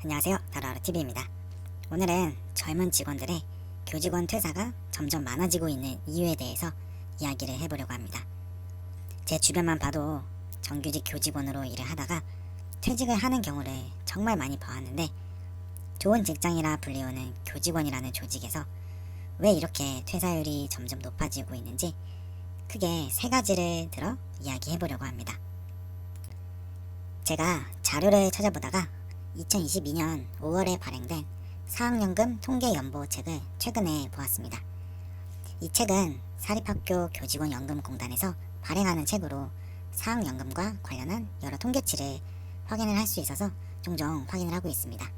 안녕하세요. 다루하루TV입니다. 오늘은 젊은 직원들의 교직원 퇴사가 점점 많아지고 있는 이유에 대해서 이야기를 해보려고 합니다. 제 주변만 봐도 정규직 교직원으로 일을 하다가 퇴직을 하는 경우를 정말 많이 봐왔는데, 좋은 직장이라 불리우는 교직원이라는 조직에서 왜 이렇게 퇴사율이 점점 높아지고 있는지 크게 세 가지를 들어 이야기해보려고 합니다. 제가 자료를 찾아보다가 2022년 5월에 발행된 사학연금 통계연보책을 최근에 보았습니다. 이 책은 사립학교 교직원연금공단에서 발행하는 책으로 사학연금과 관련한 여러 통계치를 확인을 할 수 있어서 종종 확인을 하고 있습니다.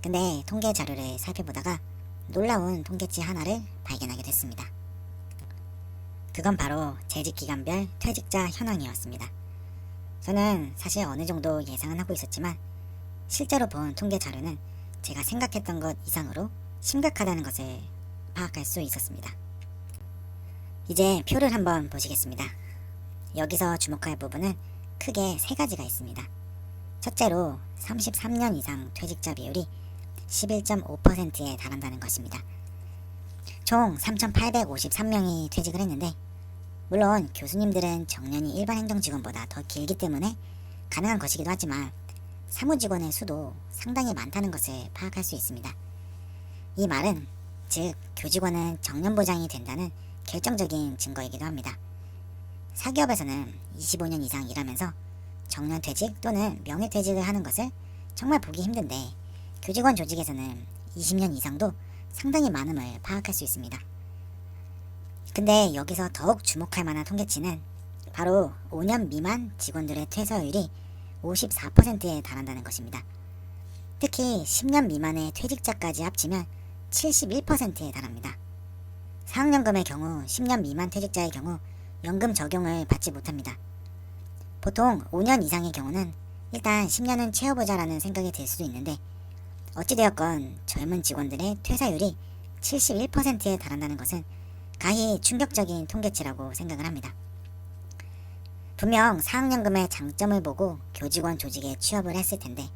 근데 통계 자료를 살펴보다가 놀라운 통계치 하나를 발견하게 됐습니다. 그건 바로 재직기간별 퇴직자 현황이었습니다. 저는 사실 어느 정도 예상은 하고 있었지만 실제로 본 통계 자료는 제가 생각했던 것 이상으로 심각하다는 것을 파악할 수 있었습니다. 이제 표를 한번 보시겠습니다. 여기서 주목할 부분은 크게 세 가지가 있습니다. 첫째로 33년 이상 퇴직자 비율이 11.5%에 달한다는 것입니다. 총 3,853명이 퇴직을 했는데, 물론 교수님들은 정년이 일반 행정직원보다 더 길기 때문에 가능한 것이기도 하지만 사무직원의 수도 상당히 많다는 것을 파악할 수 있습니다. 이 말은 즉 교직원은 정년보장이 된다는 결정적인 증거이기도 합니다. 사기업에서는 25년 이상 일하면서 정년퇴직 또는 명예퇴직을 하는 것을 정말 보기 힘든데, 교직원 조직에서는 20년 이상도 상당히 많음을 파악할 수 있습니다. 근데 여기서 더욱 주목할 만한 통계치는 바로 5년 미만 직원들의 퇴사율이 54%에 달한다는 것입니다. 특히 10년 미만의 퇴직자까지 합치면 71%에 달합니다. 사학연금의 경우 10년 미만 퇴직자의 경우 연금 적용을 받지 못합니다. 보통 5년 이상의 경우는 일단 10년은 채워보자라는 생각이 들 수도 있는데, 어찌되었건 젊은 직원들의 퇴사율이 71%에 달한다는 것은 가히 충격적인 통계치라고 생각을 합니다. 분명 사학연금의 장점을 보고 교직원 조직에 취업을 했을 텐데,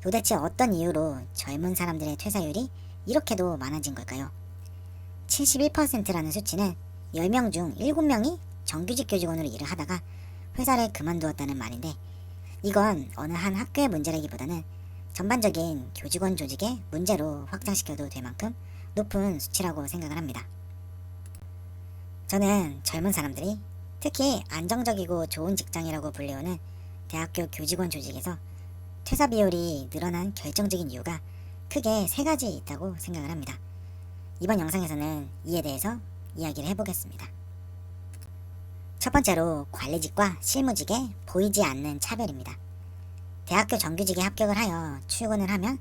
도대체 어떤 이유로 젊은 사람들의 퇴사율이 이렇게도 많아진 걸까요? 71%라는 수치는 10명 중 7명이 정규직 교직원으로 일을 하다가 회사를 그만두었다는 말인데, 이건 어느 한 학교의 문제라기보다는 전반적인 교직원 조직의 문제로 확장시켜도 될 만큼 높은 수치라고 생각을 합니다. 저는 젊은 사람들이 특히 안정적이고 좋은 직장이라고 불리우는 대학교 교직원 조직에서 퇴사 비율이 늘어난 결정적인 이유가 크게 세 가지 있다고 생각을 합니다. 이번 영상에서는 이에 대해서 이야기를 해보겠습니다. 첫 번째로 관리직과 실무직의 보이지 않는 차별입니다. 대학교 정규직에 합격을 하여 출근을 하면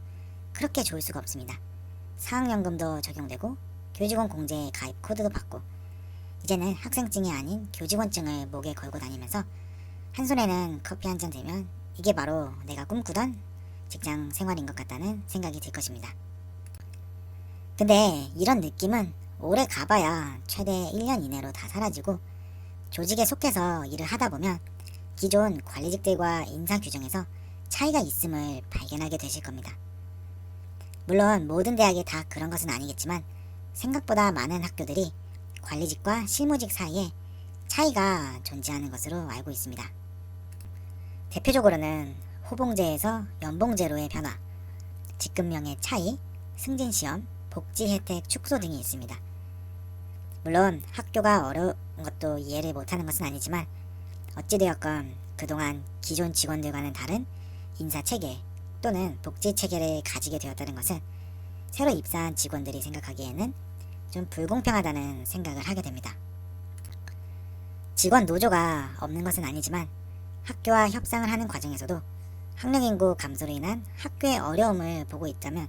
그렇게 좋을 수가 없습니다. 사학연금도 적용되고 교직원 공제에 가입 코드도 받고, 이제는 학생증이 아닌 교직원증을 목에 걸고 다니면서 한손에는 커피 한 잔 들면 이게 바로 내가 꿈꾸던 직장 생활인 것 같다는 생각이 들 것입니다. 근데 이런 느낌은 오래 가봐야 최대 1년 이내로 다 사라지고, 조직에 속해서 일을 하다 보면 기존 관리직들과 인사 규정에서 차이가 있음을 발견하게 되실 겁니다. 물론 모든 대학이 다 그런 것은 아니겠지만 생각보다 많은 학교들이 관리직과 실무직 사이에 차이가 존재하는 것으로 알고 있습니다. 대표적으로는 호봉제에서 연봉제로의 변화, 직급명의 차이, 승진시험, 복지 혜택 축소 등이 있습니다. 물론 학교가 어려운 것도 이해를 못하는 것은 아니지만, 어찌되었건 그동안 기존 직원들과는 다른 인사체계 또는 복지체계를 가지게 되었다는 것은 새로 입사한 직원들이 생각하기에는 좀 불공평하다는 생각을 하게 됩니다. 직원 노조가 없는 것은 아니지만 학교와 협상을 하는 과정에서도 학령인구 감소로 인한 학교의 어려움을 보고 있다면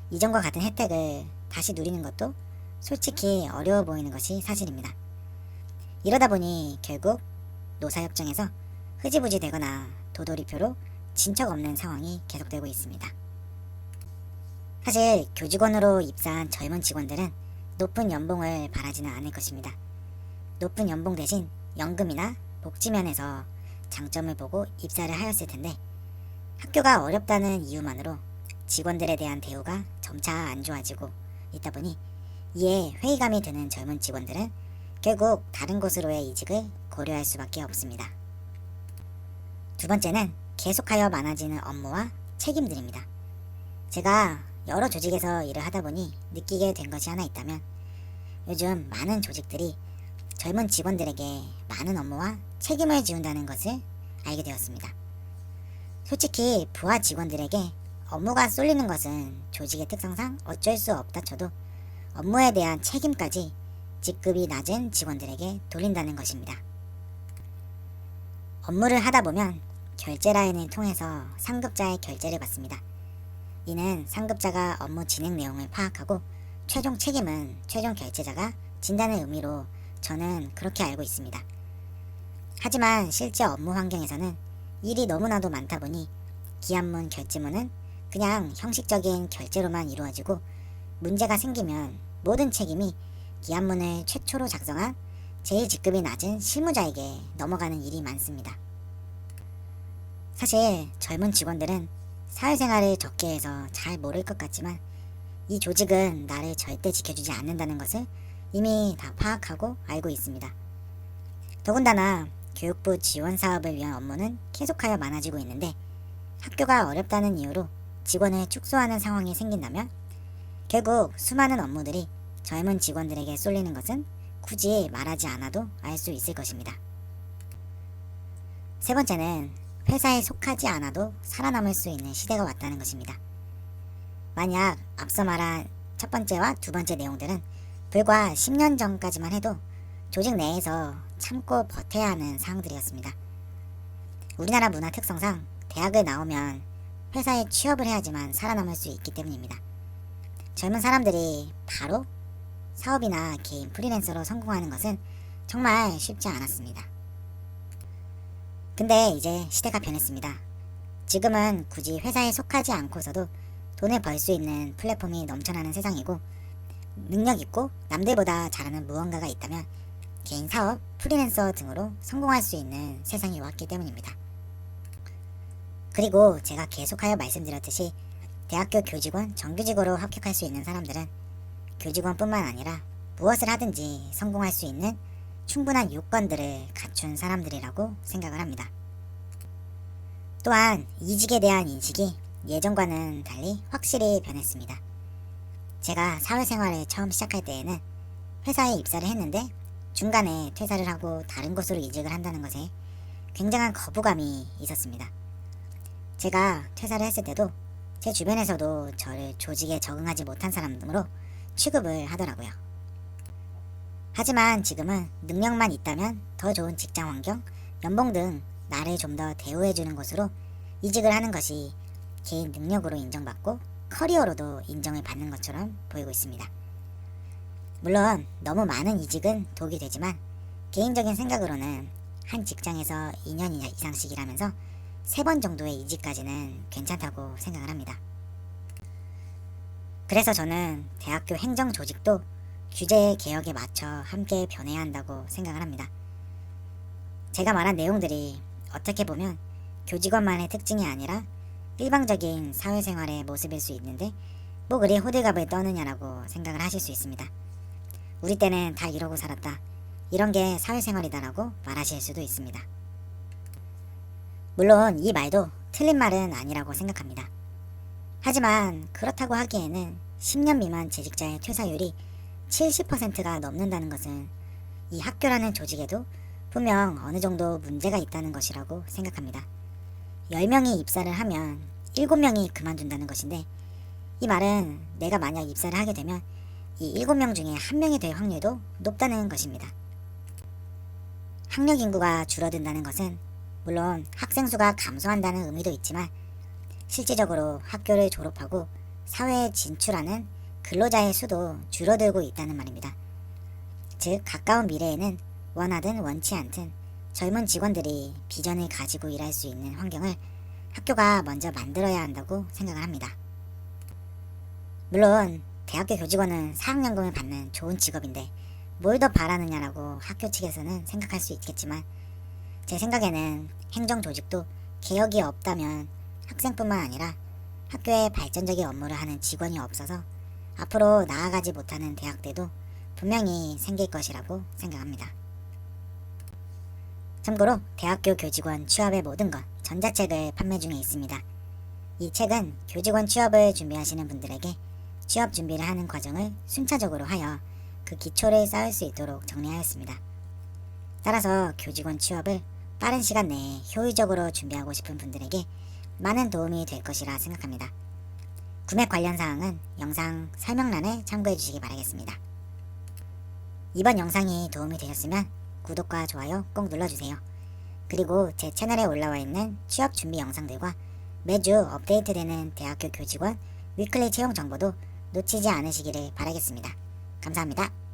이전과 같은 혜택을 다시 누리는 것도 솔직히 어려워 보이는 것이 사실입니다. 이러다 보니 결국 노사협정에서 흐지부지 되거나 도돌이표로 진척 없는 상황이 계속되고 있습니다. 사실 교직원으로 입사한 젊은 직원들은 높은 연봉을 바라지는 않을 것입니다. 높은 연봉 대신 연금이나 복지면에서 장점을 보고 입사를 하였을 텐데, 학교가 어렵다는 이유만으로 직원들에 대한 대우가 점차 안 좋아지고 있다 보니 이에 회의감이 드는 젊은 직원들은 결국 다른 곳으로의 이직을 고려할 수밖에 없습니다. 두 번째는 계속하여 많아지는 업무와 책임들입니다. 제가 여러 조직에서 일을 하다 보니 느끼게 된 것이 하나 있다면 요즘 많은 조직들이 젊은 직원들에게 많은 업무와 책임을 지운다는 것을 알게 되었습니다. 솔직히 부하 직원들에게 업무가 쏠리는 것은 조직의 특성상 어쩔 수 없다 쳐도 업무에 대한 책임까지 직급이 낮은 직원들에게 돌린다는 것입니다. 업무를 하다 보면 결제 라인을 통해서 상급자의 결제를 받습니다. 이는 상급자가 업무 진행 내용을 파악하고 최종 책임은 최종 결제자가 진다는 의미로 저는 그렇게 알고 있습니다. 하지만 실제 업무 환경에서는 일이 너무나도 많다 보니 기한문 결제문은 그냥 형식적인 결제로만 이루어지고 문제가 생기면 모든 책임이 기한문을 최초로 작성한 제일 직급이 낮은 실무자에게 넘어가는 일이 많습니다. 사실 젊은 직원들은 사회생활을 적게 해서 잘 모를 것 같지만 이 조직은 나를 절대 지켜주지 않는다는 것을 이미 다 파악하고 알고 있습니다. 더군다나 교육부 지원 사업을 위한 업무는 계속하여 많아지고 있는데 학교가 어렵다는 이유로 직원을 축소하는 상황이 생긴다면 결국 수많은 업무들이 젊은 직원들에게 쏠리는 것은 굳이 말하지 않아도 알 수 있을 것입니다. 세 번째는 회사에 속하지 않아도 살아남을 수 있는 시대가 왔다는 것입니다. 만약 앞서 말한 첫 번째와 두 번째 내용들은 불과 10년 전까지만 해도 조직 내에서 참고 버텨야 하는 사항들이었습니다. 우리나라 문화 특성상 대학을 나오면 회사에 취업을 해야지만 살아남을 수 있기 때문입니다. 젊은 사람들이 바로 사업이나 개인 프리랜서로 성공하는 것은 정말 쉽지 않았습니다. 근데 이제 시대가 변했습니다. 지금은 굳이 회사에 속하지 않고서도 돈을 벌 수 있는 플랫폼이 넘쳐나는 세상이고 능력 있고 남들보다 잘하는 무언가가 있다면 개인 사업, 프리랜서 등으로 성공할 수 있는 세상이 왔기 때문입니다. 그리고 제가 계속하여 말씀드렸듯이 대학교 교직원, 정규직으로 합격할 수 있는 사람들은 교직원뿐만 아니라 무엇을 하든지 성공할 수 있는 충분한 요건들을 갖춘 사람들이라고 생각을 합니다. 또한 이직에 대한 인식이 예전과는 달리 확실히 변했습니다. 제가 사회생활을 처음 시작할 때에는 회사에 입사를 했는데 중간에 퇴사를 하고 다른 곳으로 이직을 한다는 것에 굉장한 거부감이 있었습니다. 제가 퇴사를 했을 때도 제 주변에서도 저를 조직에 적응하지 못한 사람으로 취급을 하더라고요. 하지만 지금은 능력만 있다면 더 좋은 직장 환경, 연봉 등 나를 좀 더 대우해주는 곳으로 이직을 하는 것이 개인 능력으로 인정받고 커리어로도 인정을 받는 것처럼 보이고 있습니다. 물론 너무 많은 이직은 독이 되지만 개인적인 생각으로는 한 직장에서 2년 이상씩 일하면서 3번 정도의 이직까지는 괜찮다고 생각을 합니다. 그래서 저는 대학교 행정 조직도 규제 개혁에 맞춰 함께 변해야 한다고 생각을 합니다. 제가 말한 내용들이 어떻게 보면 교직원만의 특징이 아니라 일방적인 사회생활의 모습일 수 있는데 뭐 그리 호들갑을 떠느냐라고 생각을 하실 수 있습니다. 우리 때는 다 이러고 살았다. 이런 게 사회생활이다라고 말하실 수도 있습니다. 물론 이 말도 틀린 말은 아니라고 생각합니다. 하지만 그렇다고 하기에는 10년 미만 재직자의 퇴사율이 70%가 넘는다는 것은 이 학교라는 조직에도 분명 어느 정도 문제가 있다는 것이라고 생각합니다. 10명이 입사를 하면 7명이 그만둔다는 것인데 이 말은 내가 만약 입사를 하게 되면 이 7명 중에 1명이 될 확률도 높다는 것입니다. 학력 인구가 줄어든다는 것은 물론 학생 수가 감소한다는 의미도 있지만 실질적으로 학교를 졸업하고 사회에 진출하는 근로자의 수도 줄어들고 있다는 말입니다. 즉 가까운 미래에는 원하든 원치 않든 젊은 직원들이 비전을 가지고 일할 수 있는 환경을 학교가 먼저 만들어야 한다고 생각을 합니다. 물론 대학교 교직원은 사학연금을 받는 좋은 직업인데 뭘 더 바라느냐라고 학교 측에서는 생각할 수 있겠지만 제 생각에는 행정조직도 개혁이 없다면 학생뿐만 아니라 학교에 발전적인 업무를 하는 직원이 없어서 앞으로 나아가지 못하는 대학들도 분명히 생길 것이라고 생각합니다. 참고로 대학교 교직원 취업의 모든 것 전자책을 판매 중에 있습니다. 이 책은 교직원 취업을 준비하시는 분들에게 취업 준비를 하는 과정을 순차적으로 하여 그 기초를 쌓을 수 있도록 정리하였습니다. 따라서 교직원 취업을 빠른 시간 내에 효율적으로 준비하고 싶은 분들에게 많은 도움이 될 것이라 생각합니다. 구매 관련 사항은 영상 설명란을 참고해 주시기 바라겠습니다. 이번 영상이 도움이 되셨으면 구독과 좋아요 꼭 눌러주세요. 그리고 제 채널에 올라와 있는 취업 준비 영상들과 매주 업데이트되는 대학교 교직원 위클리 채용 정보도 놓치지 않으시기를 바라겠습니다. 감사합니다.